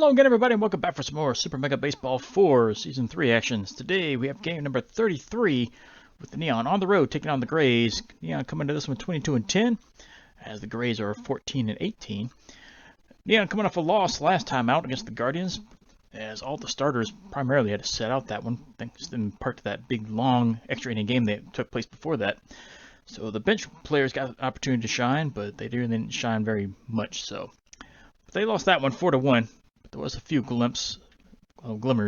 Hello again, everybody, and welcome back for some more Super Mega Baseball 4 Season 3 actions. Today we have game number 33 with the Neon on the road taking on the Grays. Neon coming to this one 22-10, as the Grays are 14-18. Neon coming off a loss last time out against the Guardians, as all the starters primarily had to set out that one, thanks in part to that big, long, extra inning game that took place before that. So the bench players got an opportunity to shine, but they didn't shine very much so. But they lost that one 4-1. There was a few glimmers,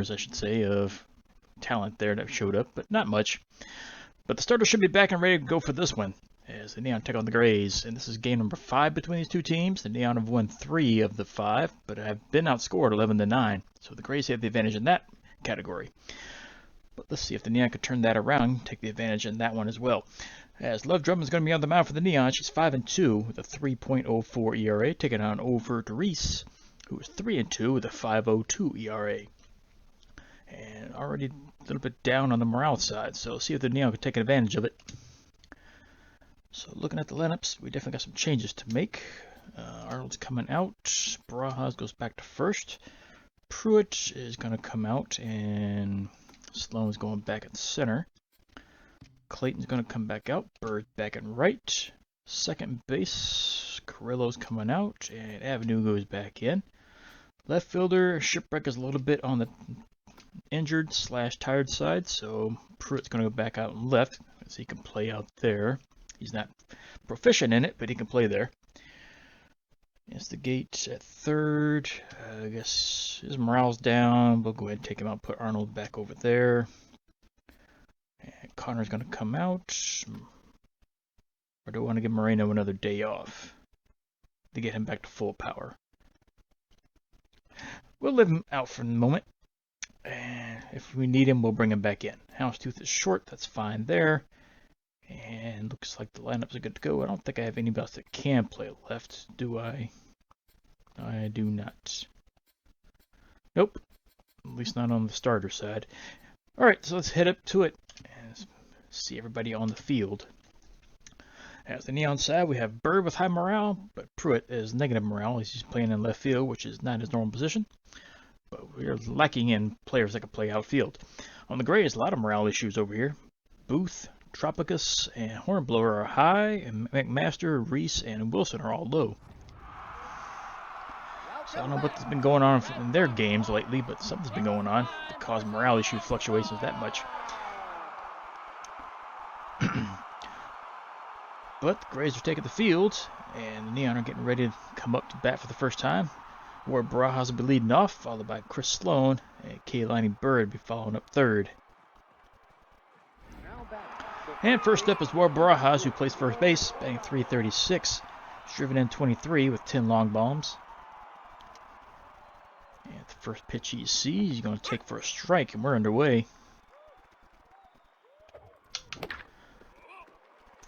I should say, of talent there that showed up, but not much. But the starters should be back and ready to go for this one, as the Neon take on the Grays. And this is game number 5 between these two teams. The Neon have won 3 of the 5, but have been outscored 11-9. So the Grays have the advantage in that category. But let's see if the Neon could turn that around and take the advantage in that one as well. As Love Drummond's going to be on the mound for the Neon. She's 5-2 with a 3.04 ERA, taking on over to Reese, who is 3-2 with a 5.02 ERA. And already a little bit down on the morale side, so see if the Neon can take advantage of it. So looking at the lineups, we definitely got some changes to make. Arnold's coming out. Barajas goes back to first. Pruitt is going to come out, and Sloan's going back at center. Clayton's going to come back out. Bird's back in right. Second base, Carrillo's coming out, and Avenue goes back in. Left fielder, Shipwreck is a little bit on the injured / tired side, so Pruitt's going to go back out and left, so he can play out there. He's not proficient in it, but he can play there. Instigate at third. I guess his morale's down. We'll go ahead and take him out, put Arnold back over there. And Connor's going to come out. Or do I want to give Moreno another day off to get him back to full power? We'll leave him out for the moment. And if we need him, we'll bring him back in. Houndstooth is short. That's fine there. And looks like the lineups are good to go. I don't think I have anybody else that can play left, do I? I do not. Nope. At least not on the starter side. Alright, so let's head up to it and see everybody on the field. As the Neon side, we have Bird with high morale, but Pruitt is negative morale. He's playing in left field, which is not his normal position. But we're lacking in players that can play outfield. On the Grays, a lot of morale issues over here. Booth, Tropicus, and Hornblower are high, and McMaster, Reese, and Wilson are all low. So I don't know what's been going on in their games lately, but something's been going on to cause morale issue fluctuations that much. But the Grays are taking the field, and the Neon are getting ready to come up to bat for the first time. Ward Barajas will be leading off, followed by Chris Sloan, and Kaylani Bird will be following up third. And first up is Ward Barajas, who plays first base, batting .336, driven in 23 with 10 long bombs. And the first pitch he sees, he's going to take for a strike, and we're underway.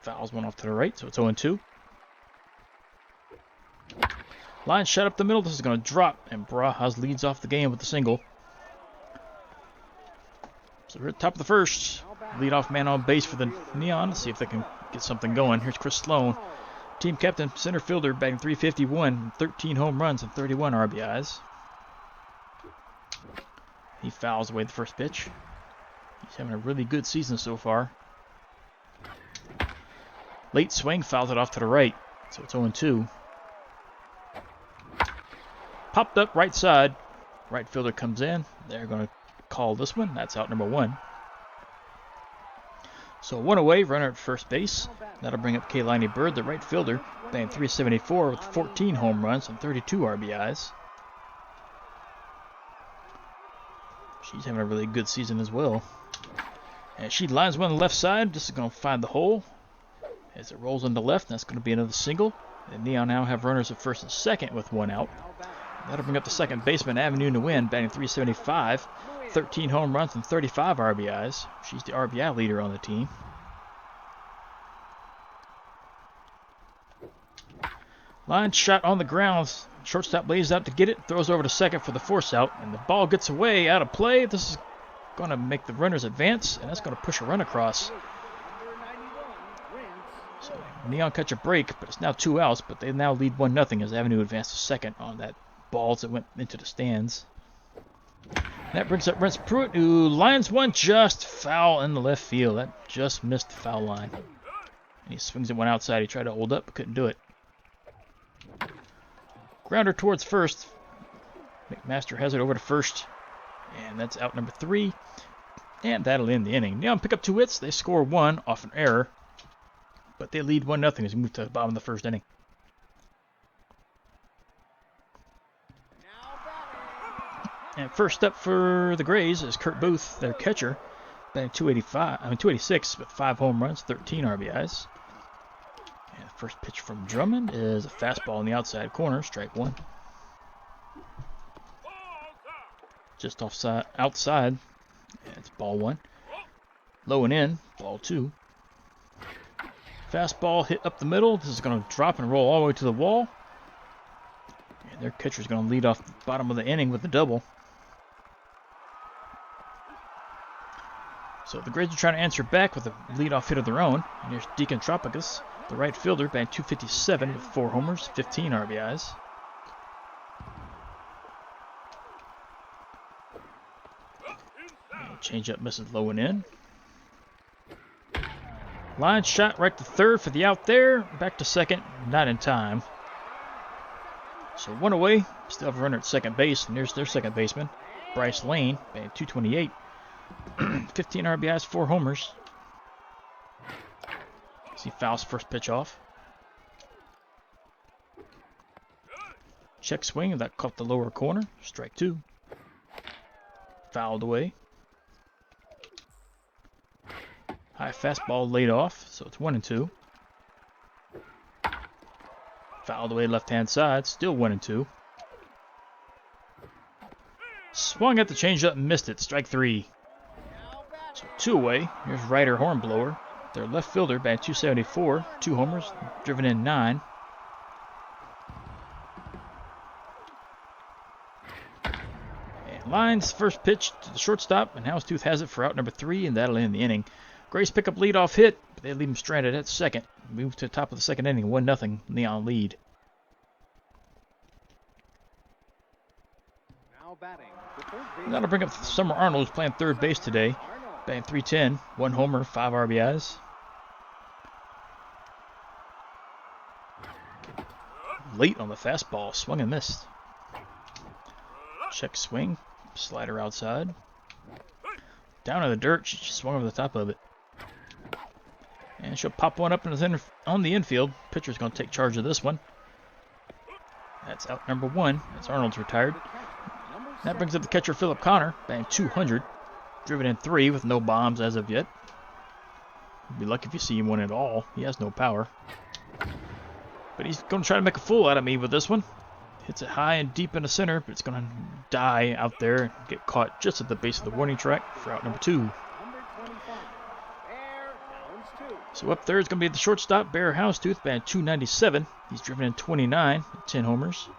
Fouls one off to the right, so it's 0-2. Line shot up the middle. This is going to drop, and Barajas leads off the game with a single. So we're at the top of the first. Leadoff man on base for the Neon. Let's see if they can get something going. Here's Chris Sloan, team captain, center fielder, batting .351, 13 home runs and 31 RBIs. He fouls away the first pitch. He's having a really good season so far. Late swing, fouls it off to the right, so it's 0-2. Popped up right side. Right fielder comes in. They're going to call this one. That's out number 1. So 1 away, runner at first base. That'll bring up Kaylani Bird, the right fielder, batting .374 with 14 home runs and 32 RBIs. She's having a really good season as well. And she lines one on the left side. This is going to find the hole. As it rolls on the left, that's going to be another single. And Neon now have runners at first and second with 1 out. That'll bring up the second baseman, Avenue to win, batting .375, 13 home runs and 35 RBIs. She's the RBI leader on the team. Line shot on the ground. Shortstop lays out to get it, throws over to second for the force out, and the ball gets away out of play. This is going to make the runners advance, and that's going to push a run across. So Neon catch a break, but it's now 2 outs, but they now lead 1-0 as Avenue advances to second on that balls that went into the stands. That brings up Brent Pruitt, who lines one just foul in the left field. That just missed the foul line. And he swings it one outside. He tried to hold up, but couldn't do it. Grounder towards first. McMaster has it over to first. And that's out number 3. And that'll end the inning. Neon pick up 2 hits. They score 1 off an error. But they lead 1-0 as we move to the bottom of the first inning. And first up for the Grays is Kurt Booth, their catcher, batting 286 with 5 home runs, 13 RBIs. And the first pitch from Drummond is a fastball in the outside corner, strike 1. Just outside, and it's ball 1. Low and in, ball 2. Fastball hit up the middle. This is going to drop and roll all the way to the wall. And their catcher is going to lead off the bottom of the inning with a double. So the Grays are trying to answer back with a leadoff hit of their own. And here's Deacon Tropicus, the right fielder, batting 257 with 4 homers, 15 RBIs. And change up misses low and in. Line shot right to third for the out there. Back to second, not in time. So 1 away. Still have a runner at second base. And there's their second baseman, Bryce Lane, batting 228. 15 RBIs, 4 homers. See fouls first pitch off. Check swing, that caught the lower corner. Strike 2. Fouled away. High fastball laid off, so it's 1-2. Fouled away left hand side, still 1-2. Swung at the changeup and missed it. Strike 3. So 2 away. Here's Ryder Hornblower, their left fielder, batting 274, 2 homers, driven in 9. And Lines first pitch to the shortstop, and Houndstooth has it for out number 3, and that'll end the inning. Grays pick up leadoff hit, but they leave him stranded at second. Move to the top of the second inning, 1-0 Neon lead. That'll bring up Summer Arnold, who's playing third base today. Batting 310, 1 homer, 5 RBIs. Late on the fastball, swung and missed. Check swing, slider outside. Down in the dirt, she swung over the top of it. And she'll pop one up on the infield. Pitcher's going to take charge of this one. That's out number 1. That's Arnold's retired. That brings up the catcher, Philip Connor, batting 200. Driven in 3 with no bombs as of yet. You'd be lucky if you see him one at all. He has no power. But he's going to try to make a fool out of me with this one. Hits it high and deep in the center, but it's going to die out there and get caught just at the base of the warning track for out number 2. So up there is going to be the shortstop, Bear Houndstooth, batting 297. He's driven in 29, 10 homers.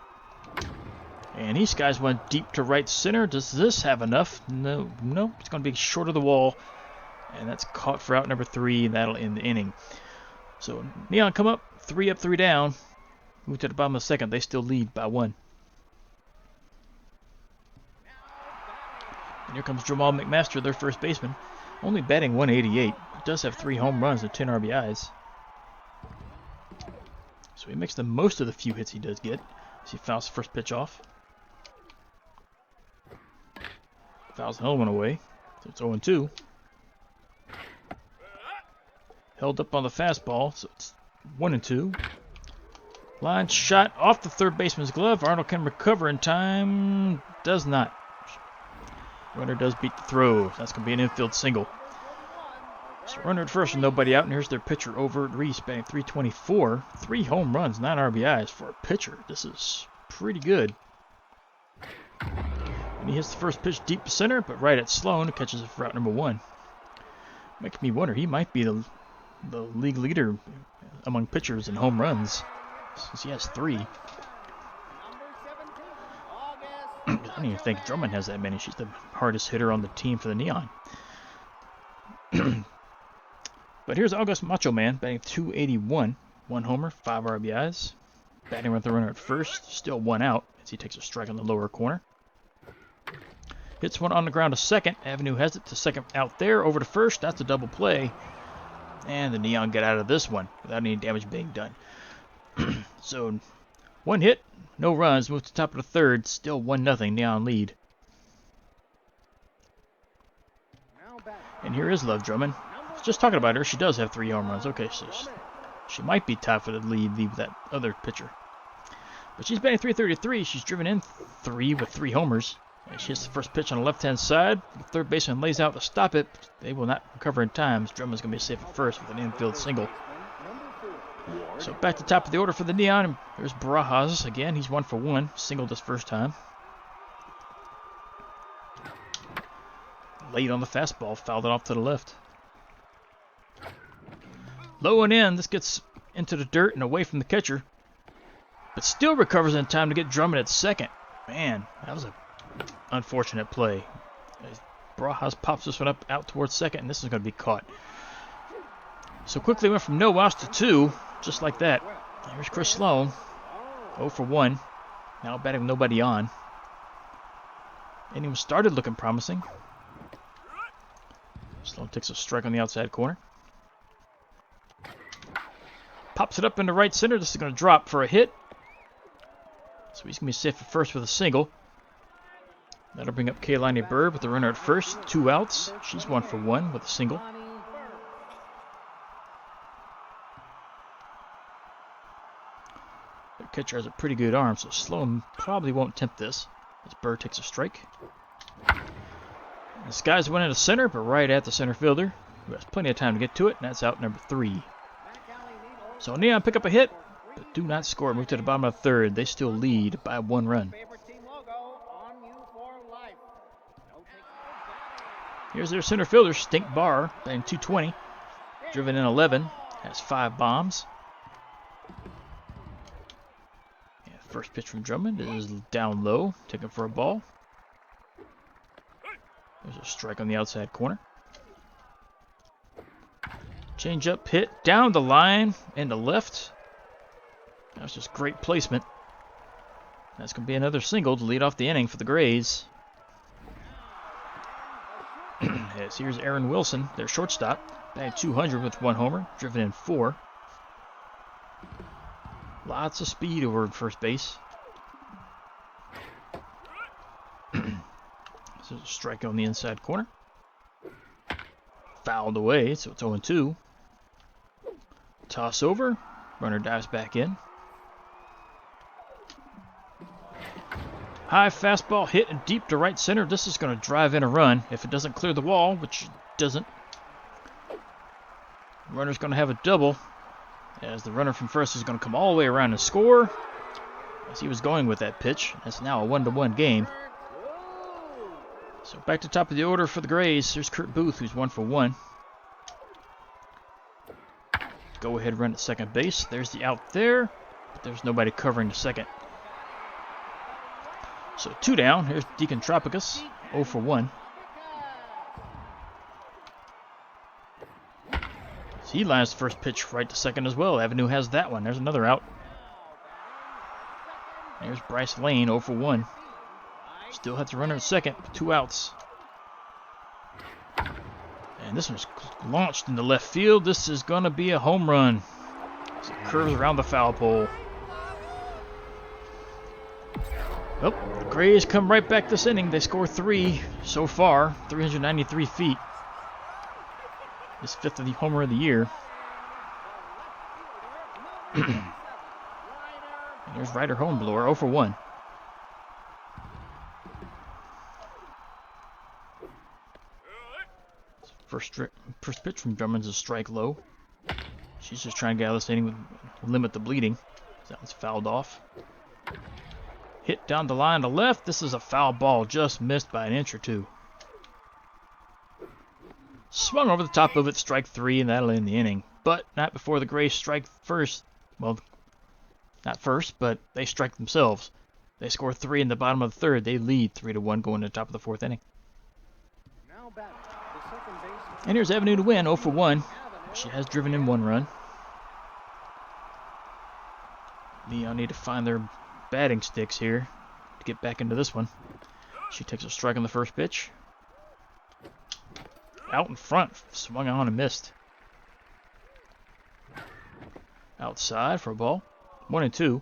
And these guys went deep to right center. Does this have enough? No. It's going to be short of the wall. And that's caught for out number 3, and that'll end the inning. So Neon come up, 3 up, 3 down. Move to the bottom of the second. They still lead by 1. And here comes Jamal McMaster, their first baseman. Only batting 188. He does have 3 home runs and 10 RBIs. So he makes the most of the few hits he does get. As he fouls the first pitch off. Fouls another one away. So it's 0-2. Held up on the fastball, so it's 1-2. Line shot off the third baseman's glove. Arnold can recover in time. Does not. Runner does beat the throw. That's going to be an infield single. So runner at first with nobody out. And here's their pitcher, Overt Reese, batting 324. 3 home runs, 9 RBIs for a pitcher. This is pretty good. And he hits the first pitch deep to center, but right at Sloan, catches it for out number 1. Makes me wonder, he might be the league leader among pitchers in home runs, since he has 3. I don't even think Drummond has that many. She's the hardest hitter on the team for the Neon. But here's August Macho Man, batting 281. 1 homer, 5 RBIs. Batting with the runner at first. Still one out as he takes a strike on the lower corner. Hits one on the ground to second. Avenue has it to second out there. Over to first. That's a double play. And the Neon get out of this one without any damage being done. So, one hit, no runs. Move to top of the third. Still 1-0 Neon lead. And here is Love Drummond. Just talking about her. She does have 3 home runs. Okay, so she might be tied for the lead with that other pitcher. But she's batting .333. She's driven in 3 with 3 homers. And she hits the first pitch on the left-hand side. The third baseman lays out to stop it. They will not recover in time. Drummond's going to be safe at first with an infield single. So back to top of the order for the Neon. There's Barajas again. He's 1 for 1. Singled his first time. Late on the fastball. Fouled it off to the left. Low and in. This gets into the dirt and away from the catcher. But still recovers in time to get Drummond at second. Man, that was a unfortunate play. Barajas pops this one up out towards second, and this is going to be caught. So quickly went from no outs to 2, just like that. Here's Chris Sloan, 0 for 1. Now batting with nobody on. Inning started looking promising. Sloan takes a strike on the outside corner. Pops it up into right center. This is going to drop for a hit. So he's going to be safe at first with a single. That'll bring up Kaylani Bird with the runner at first. 2 outs. She's 1 for 1 with a single. Their catcher has a pretty good arm, so Sloan probably won't tempt this as Bird takes a strike. This guy's went into center, but right at the center fielder, who has plenty of time to get to it, and that's out number 3. So Neon pick up a hit, but do not score. Move to the bottom of the third. They still lead by 1 run. Here's their center fielder, Stink Barr, batting .220. Driven in 11, has 5 bombs. Yeah, first pitch from Drummond is down low, taken for a ball. There's a strike on the outside corner. Change up, hit down the line and to left. That's just great placement. That's going to be another single to lead off the inning for the Grays. As here's Aaron Wilson, their shortstop, batting .200 with 1 homer, driven in 4. Lots of speed over at first base. So there's a strike on the inside corner. Fouled away, so it's 0-2. Toss over, runner dives back in. High fastball hit and deep to right center. This is going to drive in a run if it doesn't clear the wall, which it doesn't. Runner's going to have a double as the runner from first is going to come all the way around and score as he was going with that pitch. It's now a 1-1 game. So back to top of the order for the Grays. Here's Kurt Booth, who's 1 for 1. Go ahead run at second base. There's the out there, but there's nobody covering the second. So 2 down. Here's Deacon Tropicus, 0 for 1. So he lines the first pitch right to second as well. Avenue has that one. There's another out. There's Bryce Lane, 0 for 1. Still has the runner at second, 2 outs. And this one's launched into left field. This is going to be a home run. As it curves around the foul pole. Well, the Grays come right back this inning. They score 3 so far, 393 feet. His 5th of the homer of the year. And here's Ryder Homeblower, 0 for 1. First pitch from Drummond's a strike low. She's just trying to get out of this inning with limit the bleeding. That one's fouled off. Hit down the line to left. This is a foul ball, just missed by an inch or 2. Swung over the top of it, strike 3, and that'll end the inning. But not before the Grays strike first. Well, not first, but they strike themselves. They score 3 in the bottom of the third. They lead 3-1 going to the top of the 4th inning. And here's Avenue to win, 0 for 1. She has driven in 1 run. Neon need to find their batting sticks here to get back into this one. She takes a strike on the first pitch. Out in front, swung on and missed. Outside for a ball. 1-2.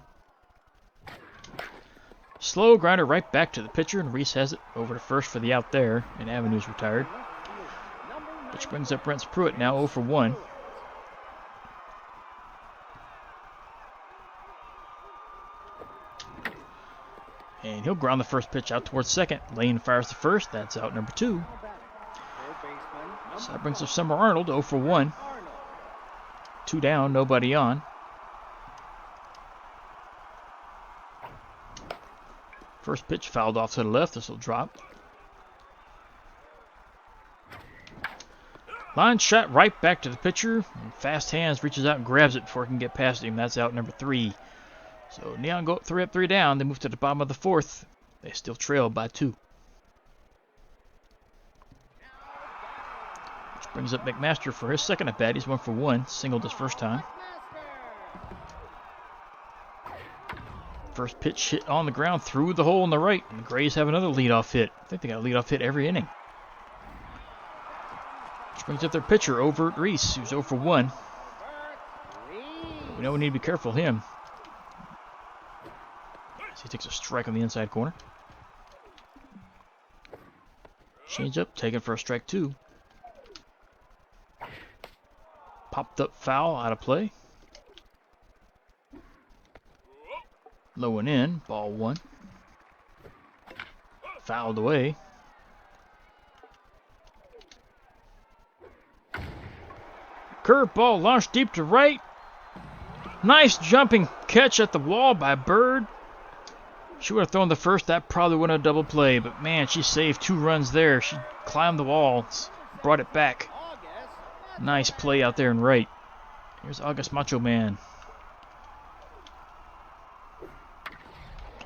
Slow grinder right back to the pitcher, and Reese has it over to first for the out there, and Avenue's retired. Which brings up Brent Pruitt, now 0 for 1. And he'll ground the first pitch out towards second. Lane fires the first. That's out number 2. So that brings up Summer Arnold, 0 for 1. 2 down, nobody on. First pitch fouled off to the left. This will drop. Line shot right back to the pitcher. And fast hands reaches out and grabs it before it can get past him. That's out number 3. So Neon go up 3 up, 3 down. They move to the bottom of the 4th. They still trail by 2. Which brings up McMaster for his second at bat. He's 1 for 1. Singled his first time. First pitch hit on the ground through the hole on the right. And the Grays have another leadoff hit. I think they got a leadoff hit every inning. Which brings up their pitcher, Overt Reese, who's 0 for 1. We know we need to be careful of him. So he takes a strike on the inside corner. Change up, taken for a strike 2. Popped up foul, out of play. Low and in, ball 1. Fouled away. Curveball launched deep to right. Nice jumping catch at the wall by Bird. She would have thrown the first. That probably wouldn't have double play. But man, she saved 2 runs there. She climbed the wall, brought it back. Nice play out there in right. Here's August Macho Man.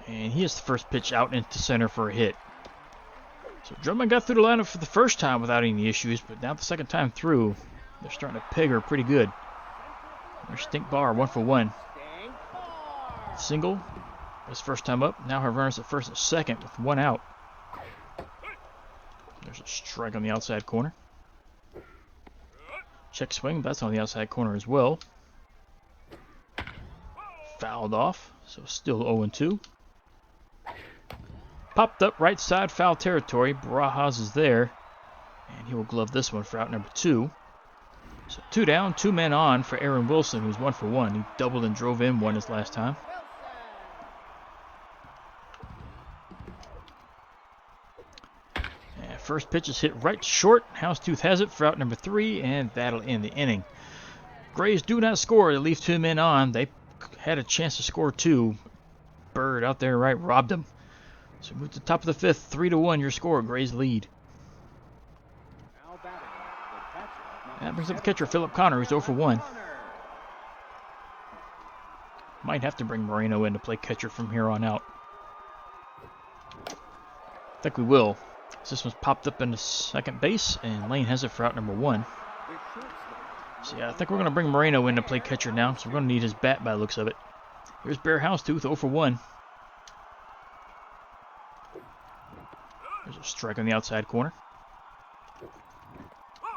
And he hits the first pitch out into center for a hit. So Drummond got through the lineup for the first time without any issues, but now the second time through, they're starting to peg her pretty good. There's Stink Bar, 1 for 1. Single. His first time up. Now her runners at first and second with 1 out. There's a strike on the outside corner. Check swing. That's on the outside corner as well. Fouled off. So still 0-2. Popped up right side foul territory. Barajas is there. And he will glove this one for out number 2. So 2 down, 2 men on for Aaron Wilson, who's 1 for 1. He doubled and drove in 1 his last time. And first pitch is hit right short. Houndstooth has it for out number 3, and that'll end the inning. Grays do not score. They leave 2 men on. They had a chance to score 2. Bird out there right robbed them. So move to the top of the 5th. 3-1 your score. Grays lead. That brings up the catcher, Philip Connor, who's 0 for 1. Might have to bring Moreno in to play catcher from here on out. I think we will. This one's popped up into second base, and Lane has it for out number 1. So yeah, I think we're going to bring Moreno in to play catcher now, so we're going to need his bat by the looks of it. Here's Bear Houndstooth, 0 for 1. There's a strike on the outside corner.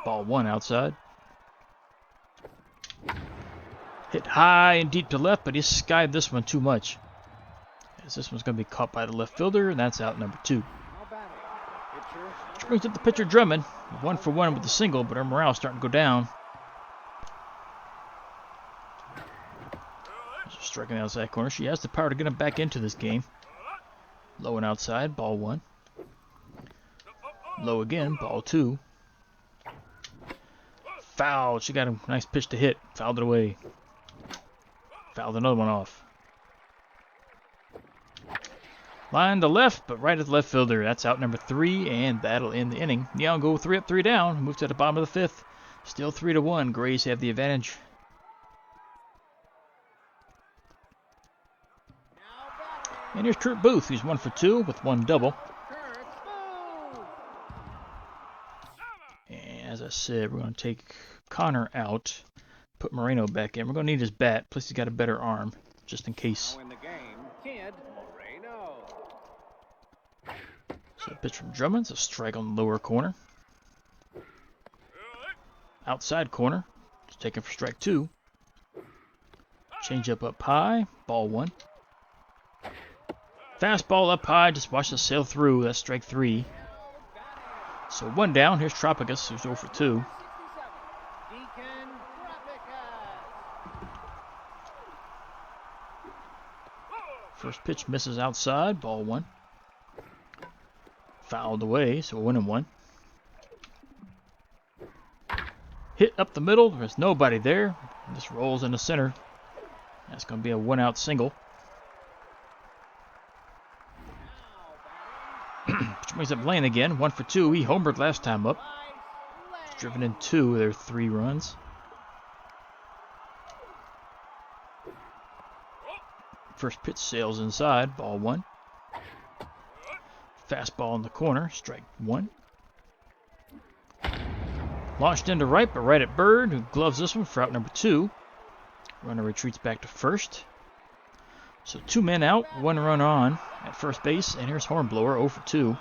Ball 1 outside. Hit high and deep to left, but he skied this one too much. As this one's going to be caught by the left fielder, and that's out number 2. Which brings up the pitcher Drummond. 1 for 1 with the single, but her morale's starting to go down. There's a strike on the outside corner. She has the power to get him back into this game. Low and outside, ball 1. Low again, ball 2. Fouled. She got a nice pitch to hit. Fouled it away. Fouled another one off. Line to left, but right at the left fielder. That's out number 3, and that'll end the inning. Neon go 3 up, 3 down. Move to the bottom of the 5th. Still 3-1. Grays have the advantage. And here's Kurt Booth, who's 1 for 2 with 1 double. And as I said, we're going to take Connor out, put Moreno back in. We're going to need his bat, plus he's got a better arm. just in case. Now in the game, Kid Moreno. So a pitch from Drummond, a strike on the lower corner. Outside corner, it's taken for strike 2. Change up high, ball 1. Fastball up high, just watch it sail through. That's strike 3. So 1 down. Here's Tropicus, who's 0 for 2. First pitch misses outside, ball 1. Fouled away, so 1-1. Hit up the middle, there's nobody there. Just rolls into center. That's going to be a 1-out single. Which brings up Lane again, 1 for 2. He homered last time up. He's driven in 2 of their 3 runs. First pitch sails inside, ball 1. Fastball in the corner, strike 1. Launched into right, but right at Bird, who gloves this one for out number 2. Runner retreats back to first. So 2 men out, 1 run on at first base, and here's Hornblower 0 for 2.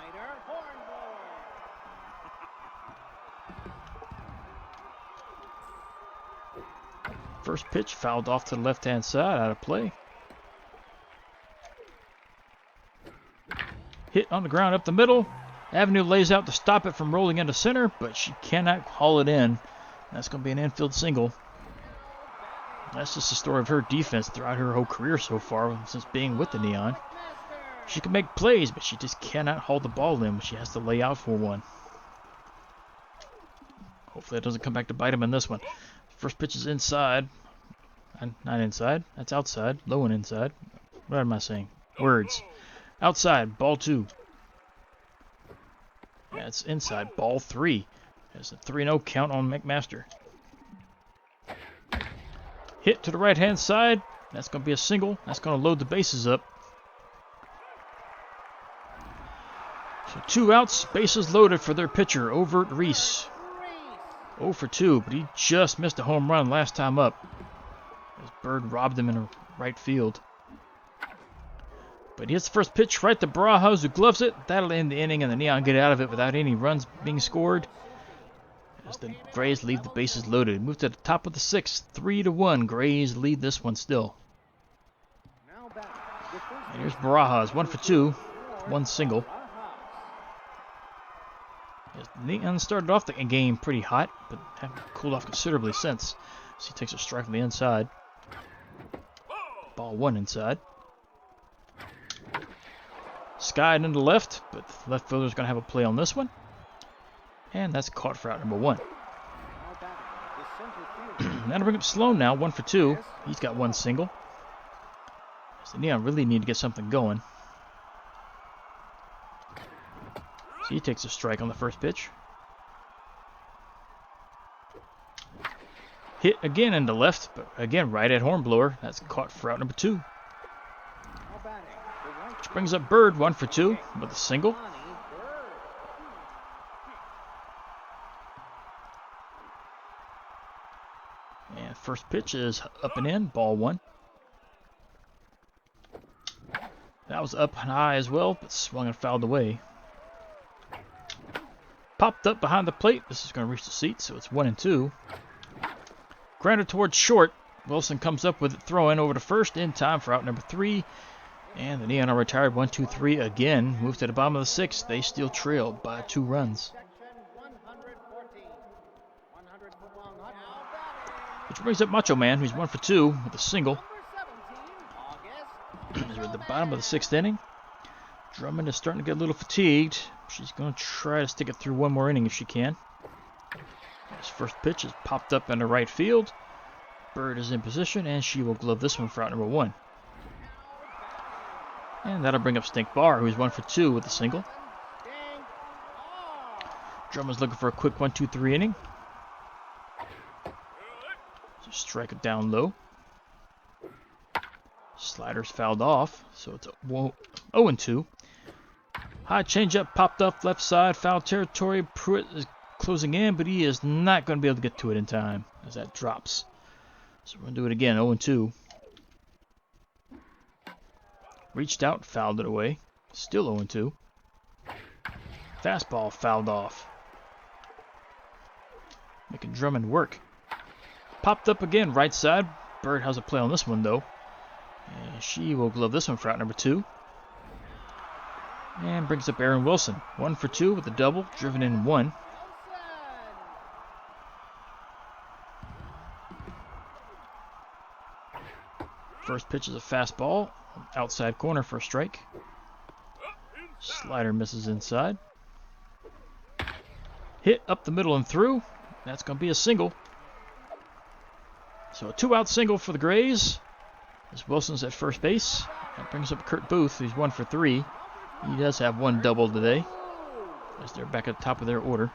First pitch fouled off to the left-hand side, out of play. Hit on the ground up the middle. Avenue lays out to stop it from rolling into center, but she cannot haul it in. That's going to be an infield single. That's just the story of her defense throughout her whole career so far since being with the Neon. She can make plays, but she just cannot haul the ball in when she has to lay out for one. Hopefully it doesn't come back to bite him in this one. First pitch is inside. Not inside. That's outside. Low and inside. What am I saying? Words. Outside. Ball 2. Yeah, it's inside. Ball 3. There's a 3-0 count on McMaster. Hit to the right-hand side. That's going to be a single. That's going to load the bases up. So 2 outs. Bases loaded for their pitcher, Overt Reese. 0 for 2, but he just missed a home run last time up. As Bird robbed him in right field. But he hits the first pitch right to Barajas, who gloves it. That'll end the inning, and the Neon get out of it without any runs being scored. As the Grays leave the bases loaded. Move to the top of the 6th. 3-1. Grays lead this one still. And here's Barajas. 1 for 2. 1 single. As the Neon started off the game pretty hot, but have cooled off considerably since. So he takes a strike from the inside. Ball 1 inside. Skied into left, but the left fielder's going to have a play on this one. And that's caught for out number 1. That'll bring up Sloan now, 1 for 2. He's got 1 single. So the Neon really need to get something going. So he takes a strike on the first pitch. Hit again into left, but again right at Hornblower. That's caught for out number 2. Which brings up Bird, 1 for 2 with a single. And first pitch is up and in, ball 1. That was up and high as well, but swung and fouled away. Popped up behind the plate. This is going to reach the seat, so it's 1-2. Grounded towards short. Wilson comes up with it, throwing over to first in time for out number 3. And the Neon are retired 1-2-3 again. Move to the bottom of the 6th. They still trail by 2 runs. Which brings up Macho Man, who's 1 for 2 with a single. As we're at the bottom of the 6th inning. Drummond is starting to get a little fatigued. She's going to try to stick it through 1 more inning if she can. His first pitch is popped up into right field. Bird is in position, and she will glove this one for out number 1. And that'll bring up Stink Bar, who's 1 for 2 with a single. Drummond's looking for a quick 1-2-3 inning. Just strike it down low. Slider's fouled off, so it's 0-2. High changeup popped up left side, foul territory. Pruitt is closing in, but he is not going to be able to get to it in time as that drops. So we're going to do it again, 0-2. Reached out, fouled it away. Still 0-2. Fastball fouled off. Making Drummond work. Popped up again, right side. Bird has a play on this one, though. And she will glove this one for out number 2. And brings up Aaron Wilson. 1 for 2 with a double, driven in 1. First pitch is a fastball. Outside corner for a strike. Slider misses inside. Hit up the middle and through. That's going to be a single. So a 2-out single for the Grays. As Wilson's at first base. That brings up Kurt Booth, who's 1 for 3. He does have 1 double today, as they're back at the top of their order.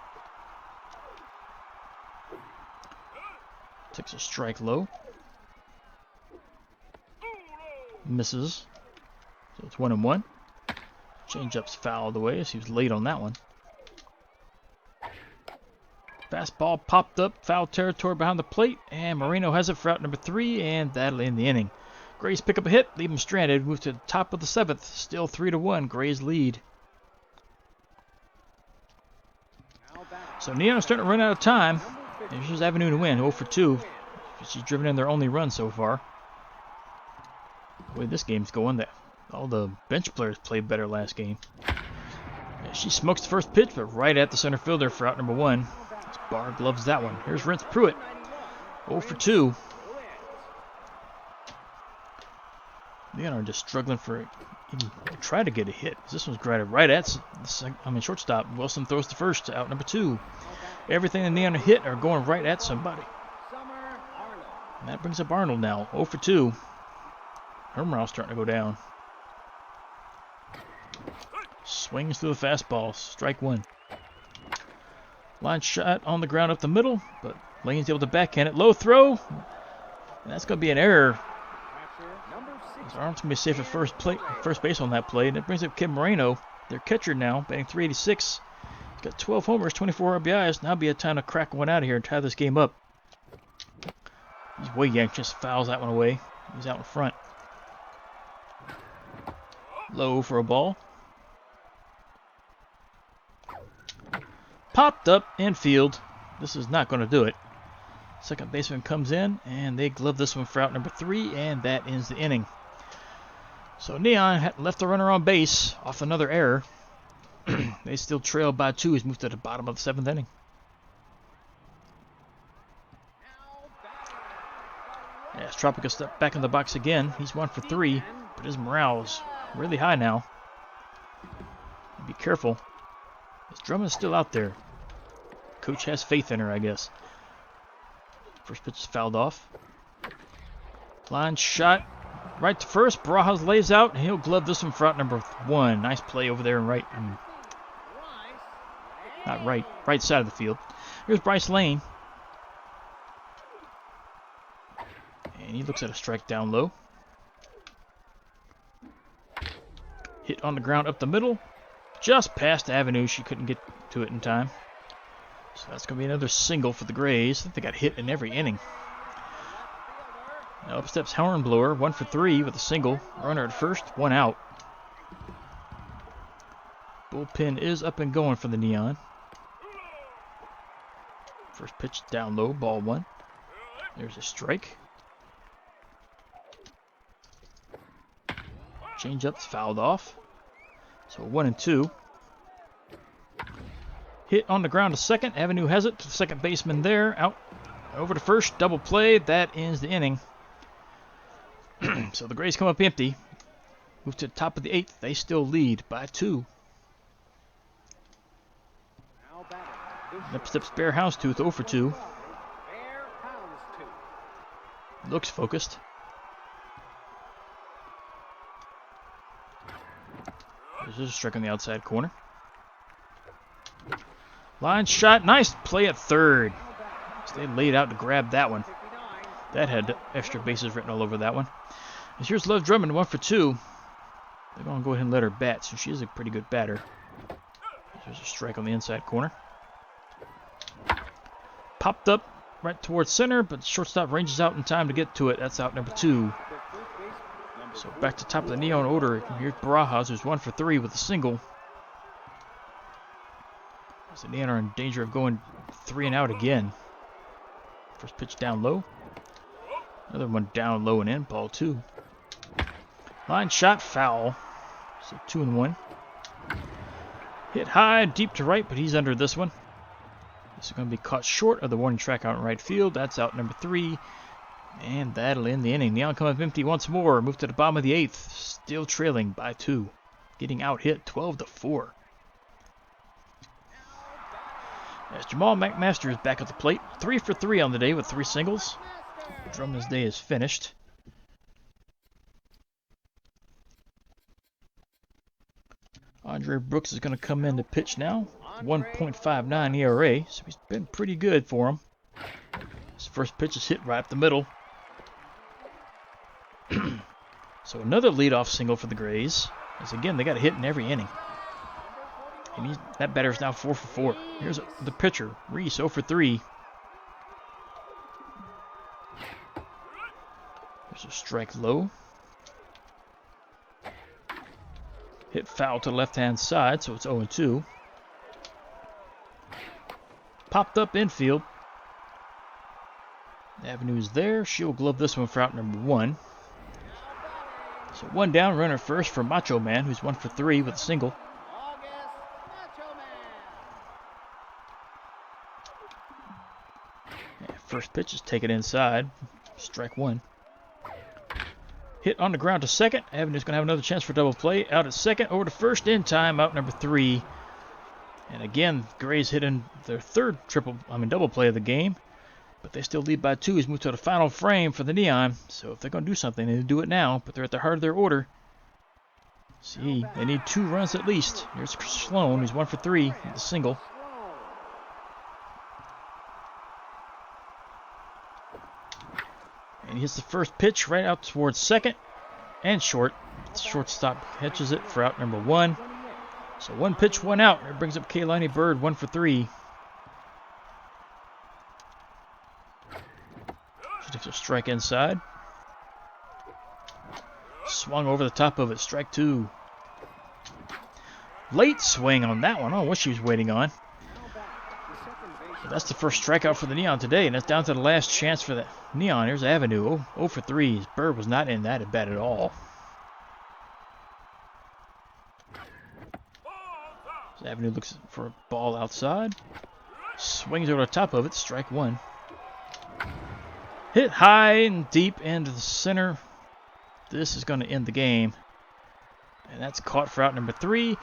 Takes a strike low. Misses. So it's 1-1. Changeup's fouled away as he was late on that one. Fastball popped up, foul territory behind the plate, and Moreno has it for out number 3, and that'll end the inning. Grays pick up a hit, leave him stranded, move to the top of the 7th, still 3-1, Grays lead. So Neon's starting to run out of time. And here's Avenue to win, 0 for 2. She's driven in their only run so far. The way this game's going, all the bench players played better last game. Yeah, she smokes the first pitch, but right at the center fielder for out number 1. Barr gloves that one. Here's Rence Pruitt. 0 for 2. Leon are just struggling for even try to get a hit. This one's grounded right at shortstop. Wilson throws the first to out number 2. Everything in Neon hit are going right at somebody. And that brings up Arnold now. 0 for 2. Her morale's starting to go down. Swings through the fastball. Strike 1. Line shot on the ground up the middle, but Lane's able to backhand it. Low throw. And that's going to be an error. His arm's going to be safe at first base on that play. And it brings up Kim Moreno, their catcher now, batting .386. He's got 12 homers, 24 RBIs. Now be a time to crack one out of here and tie this game up. He's way yanked, just fouls that one away. He's out in front. Low for a ball. Popped up infield. This is not going to do it. Second baseman comes in, and they glove this one for out number 3, and that ends the inning. So Neon had left the runner on base off another error. They still trail by 2. He's moved to the bottom of the 7th inning. As Tropica stepped back in the box again. He's 1 for 3, but his morale is really high now. Be careful. This Drummond's still out there. Coach has faith in her, I guess. First pitch is fouled off. Line shot right to first. Barajas lays out, and he'll glove this one for out number 1. Nice play over there in right side of the field. Here's Bryce Lane. And he looks at a strike down low. Hit on the ground up the middle. Just past Avenue. She couldn't get to it in time. So that's going to be another single for the Grays. I think they got hit in every inning. Now up steps Hornblower. 1 for 3 with a single. Runner at first. 1 out. Bullpen is up and going for the Neon. First pitch down low. Ball 1. There's a strike. Changeup's fouled off. So 1-2. Hit on the ground to second. Avenue has it to the second baseman there. Out over to first. Double play. That ends the inning. So the Grays come up empty. Move to the top of the 8th. They still lead by 2. Up steps Bear Houndstooth. 0 for 2. Looks focused. There's a strike on the outside corner. Line shot. Nice play at third. So they laid out to grab that one. That had extra bases written all over that one. And here's Love Drummond, 1 for 2. They're going to go ahead and let her bat, so she is a pretty good batter. There's a strike on the inside corner. Popped up right towards center, but shortstop ranges out in time to get to it. That's out number 2. So back to top of the Neon order. Here's Barajas, who's 1 for 3 with a single. As the Neon are in danger of going 3 and out again. First pitch down low. Another one down low and in. Ball 2. Line shot, foul. So 2 and 1. Hit high, deep to right, but he's under this one. This is going to be caught short of the warning track out in right field. That's out number 3. And that'll end the inning. Neon come up empty once more. Move to the bottom of the 8th. Still trailing by 2. Getting out hit 12-4. As Jamal McMaster is back at the plate. 3 for 3 on the day with 3 singles. Drummond's day is finished. Andre Brooks is going to come in to pitch now. 1.59 ERA, so he's been pretty good for him. His first pitch is hit right up the middle. So another leadoff single for the Grays. As again, they got a hit in every inning. And that batter is now 4 for 4. Here's the pitcher, Reese, 0 for 3. There's a strike low. Hit foul to the left-hand side, so it's 0-2. Popped up infield. Avenue's there. She'll glove this one for out number 1. So 1 down, runner first for Macho Man, who's 1 for 3 with a single. First pitch is taken inside. Strike 1. Hit on the ground to second. Avenue's going to have another chance for double play. Out at second, over to first in time. Out number 3. And again, Grays hitting their third double play of the game. But they still lead by 2. He's moved to the final frame for the Neon. So if they're going to do something, they need to do it now. But they're at the heart of their order. See, they need 2 runs at least. Here's Sloan, who's 1 for 3 with a single. And he hits the first pitch right out towards second and short. Shortstop catches it for out number 1. So 1 pitch, 1 out. It brings up Kaylani Bird, 1 for 3. She takes a strike inside. Swung over the top of it, strike 2. Late swing on that one. I don't know what she was waiting on. That's the first strikeout for the Neon today, and it's down to the last chance for the Neon. Here's Avenue, 0 for 3. Bird was not in that at bat at all. So Avenue looks for a ball outside. Swings over the top of it, strike 1. Hit high and deep into the center. This is going to end the game. And that's caught for out number 3.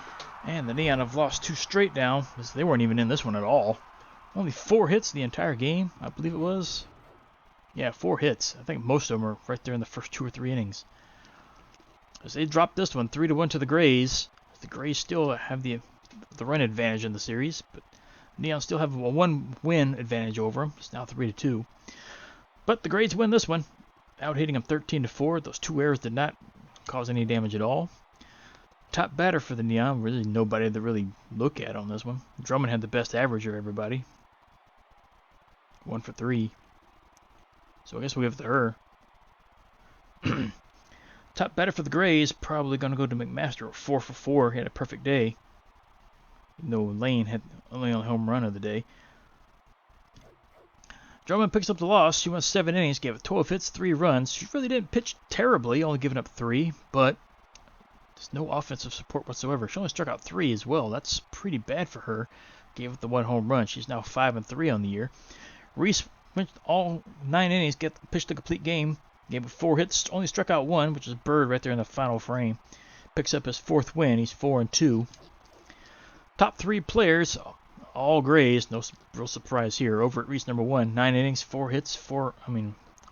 And the Neon have lost 2 straight now, because they weren't even in this one at all. Only 4 hits the entire game, I believe it was. Yeah, 4 hits. I think most of them are right there in the first 2 or 3 innings. As they dropped this one 3-1 to the Grays. The Grays still have the run advantage in the series, but Neon still have a 1-win advantage over them. It's now 3-2. But the Grays win this one, out hitting them 13-4. Those 2 errors did not cause any damage at all. Top batter for the Neon, really nobody to really look at on this one. Drummond had the best average of everybody. 1 for 3. So I guess we'll give it to her. Top batter for the Grays, probably going to go to McMaster, 4 for 4. He had a perfect day. Even though Lane had only a home run of the day. Drummond picks up the loss. She went 7 innings, gave it 12 hits, 3 runs. She really didn't pitch terribly, only giving up 3, but there's no offensive support whatsoever. She only struck out 3 as well. That's pretty bad for her. Gave up the 1 home run. She's now 5-3 on the year. Reese went all 9 innings, pitched a complete game. Gave up 4 hits, only struck out 1, which is Bird right there in the final frame. Picks up his 4th win. He's 4-2. Top 3 players, all Grays. No real surprise here. Over at Reese number 1, 9 innings, 4 hits, 1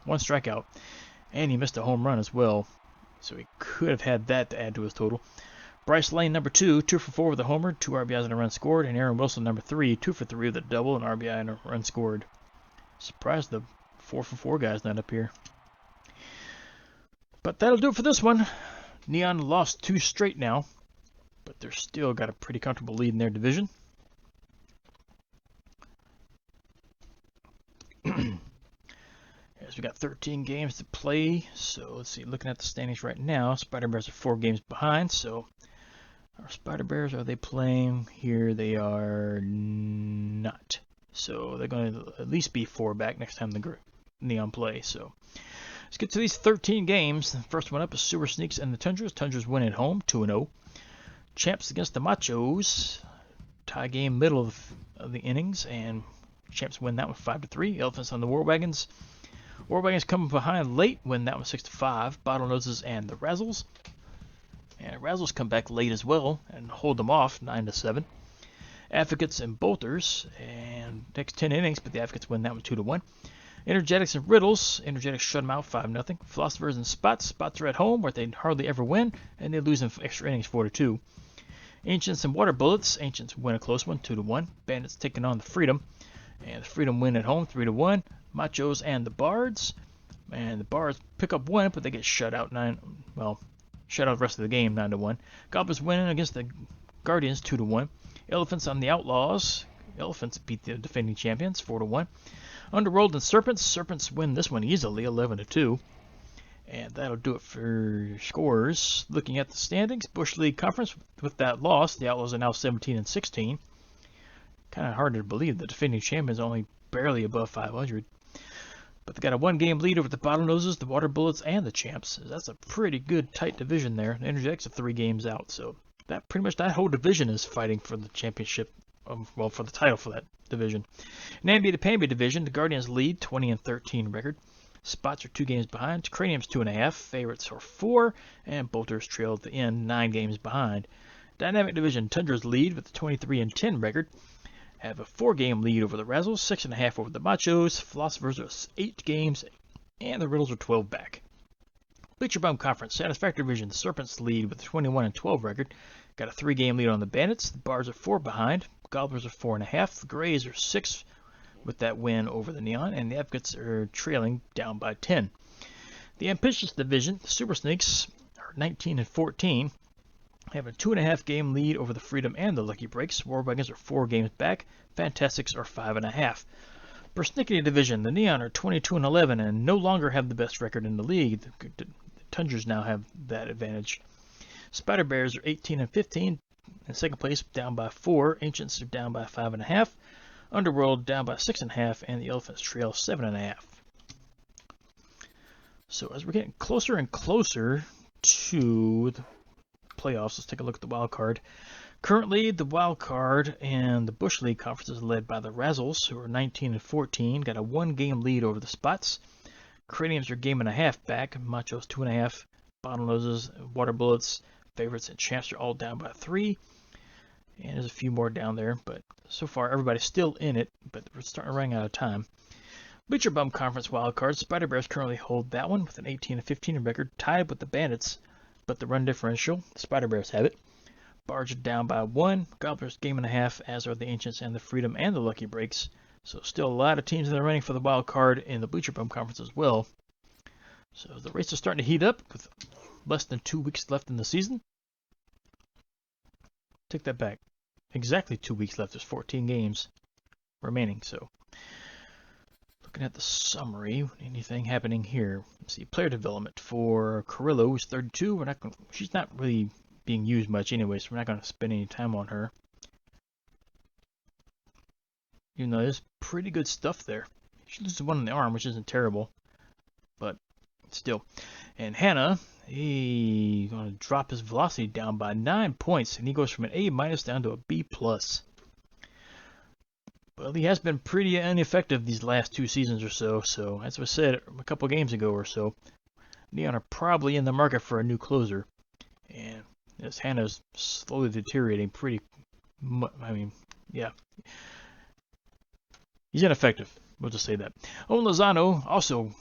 strikeout, and he missed a home run as well. So he could have had that to add to his total. Bryce Lane, number 2, 2 for 4 with a homer, 2 RBIs and a run scored. And Aaron Wilson, number 3, 2 for 3 with a double, an RBI and a run scored. Surprised the 4 for 4 guy's not up here. But that'll do it for this one. Neon lost 2 straight now, but they're still got a pretty comfortable lead in their division. As as we got 13 games to play. So let's see, looking at the standings right now, Spider Bears are 4 games behind. So our Spider Bears, are they playing here? They are not. So they're going to at least be 4 back next time the Neon play. So let's get to these 13 games. The first one up is Super Sneaks and the Tundras. Tundras win at home, 2-0. Champs against the Machos. Tie game, middle of the innings, and Champs win that one 5-3. Elephants on the War Wagons. War Wagons coming behind late, win that one 6-5. Bottlenoses and the Razzles. And Razzles come back late as well and hold them off 9-7. Advocates and Bolters, and next 10 innings, but the Advocates win that one 2-1. Energetics and Riddles. Energetics shut them out 5-0. Philosophers and Spots. Spots are at home where they hardly ever win, and they lose in extra innings 4-2. Ancients and Water Bullets. Ancients win a close one 2-1. Bandits taking on the Freedom, and the Freedom win at home 3-1. Machos and the Bards. And the Bards pick up 1, but they get shut out shut out the rest of the game 9-1. Goblins winning against the Guardians 2-1. Elephants on the Outlaws. Elephants beat the defending champions 4-1. Underworld and Serpents. Serpents win this one easily 11-2. And that'll do it for scores. Looking at the standings, Bush League Conference, with that loss, the Outlaws are now 17-16. Kind of hard to believe the defending champions only barely above 500. But they got a 1-game lead over the Bottlenoses, the Water Bullets, and the Champs. That's a pretty good tight division there. The Energetics are 3 games out, so that whole division is fighting for the championship. For the title for that division. Namby to Pamby division, the Guardians lead 20-13 record. Spots are 2 games behind. Cranium's 2.5. Favorites are 4, and Bolters trail at the end 9 games behind. Dynamic division, Tundras lead with a 23-10 record. Have a 4-game lead over the Razzles, 6.5 over the Machos. Philosophers are 8 games, and the Riddles are 12 back. Bleacher Bum Conference, Satisfactory Division, the Serpents lead with a 21-12 record. Got a 3-game lead on the Bandits. The Bards are 4 behind. Gobblers are 4.5. The Grays are 6 with that win over the Neon, and the Advocates are trailing down by 10. The Ambitious Division, the Super Snakes, are 19-14. Have a 2.5-game lead over the Freedom and the Lucky Breaks. War Wagons are 4 games back. Fantastics are 5.5. Persnickety Division, the Neon are 22-11 and no longer have the best record in the league. The Tundras now have that advantage. Spider Bears are 18-15. In second place, down by 4. Ancients are down by 5.5. Underworld down by 6.5, and the Elephants trail 7.5. So as we're getting closer and closer to the playoffs, let's take a look at the wild card. Currently, the wild card and the Bush League Conference is led by the Razzles, who are 19-14, got a 1-game lead over the Spots. Craniums are 1.5 back. Machos 2.5. Bottlenoses, Water Bullets, Favorites, and Champs are all down by 3. And there's a few more down there, but so far everybody's still in it, but we're starting to run out of time. Bleacher Bum Conference wildcard, Spider Bears currently hold that one with an 18-15 record, tied with the Bandits, but the run differential, the Spider Bears have it. Bards are down by 1, Gobblers 1.5, as are the Ancients and the Freedom and the Lucky Breaks. So still a lot of teams that are running for the wild card in the Bleacher Bum Conference as well. So the race is starting to heat up with less than 2 weeks left in the season. Take that back. Exactly 2 weeks left. There's 14 games remaining. So, looking at the summary, anything happening here? Let's see. Player development for Carrillo, who's 32. She's not really being used much anyway, so we're not going to spend any time on her. Even though there's pretty good stuff there. She loses one in the arm, which isn't terrible, but still. And Hannah, he's going to drop his velocity down by 9 points, and he goes from an A- down to a B+. Well, he has been pretty ineffective these last 2 seasons or so, so as I said a couple games ago or so, Neon are probably in the market for a new closer. And as Hannah's slowly deteriorating yeah. He's ineffective, we'll just say that. Owen Lozano also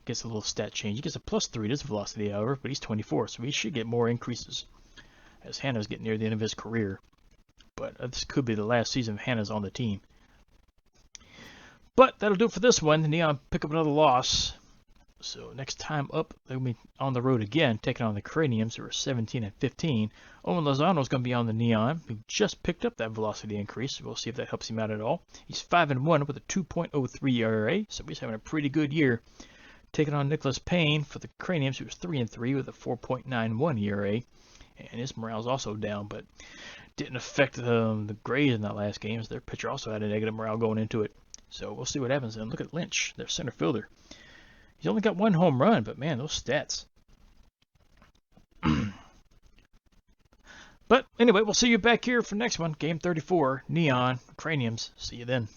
gets a little stat change. He gets a +3 to his velocity, however, but he's 24, so he should get more increases as Hannah's getting near the end of his career. But this could be the last season Hannah's on the team. But that'll do it for this one. The Neon pick up another loss So next time up, they'll be on the road again, taking on the Craniums, who are 17 and 15. Owen Lozano's going to be on the Neon, who just picked up that velocity increase. So we'll see if that helps him out at all. He's 5-1 with a 2.03 ERA, so he's having a pretty good year. Taking on Nicholas Payne for the Craniums, who was 3-3 with a 4.91 ERA. And his morale's also down, but didn't affect the Grays in that last game, as their pitcher also had a negative morale going into it. So we'll see what happens. And look at Lynch, their center fielder. He's only got 1 home run, but man, those stats. But anyway, we'll see you back here for next one. Game 34, Neon, Craniums. See you then.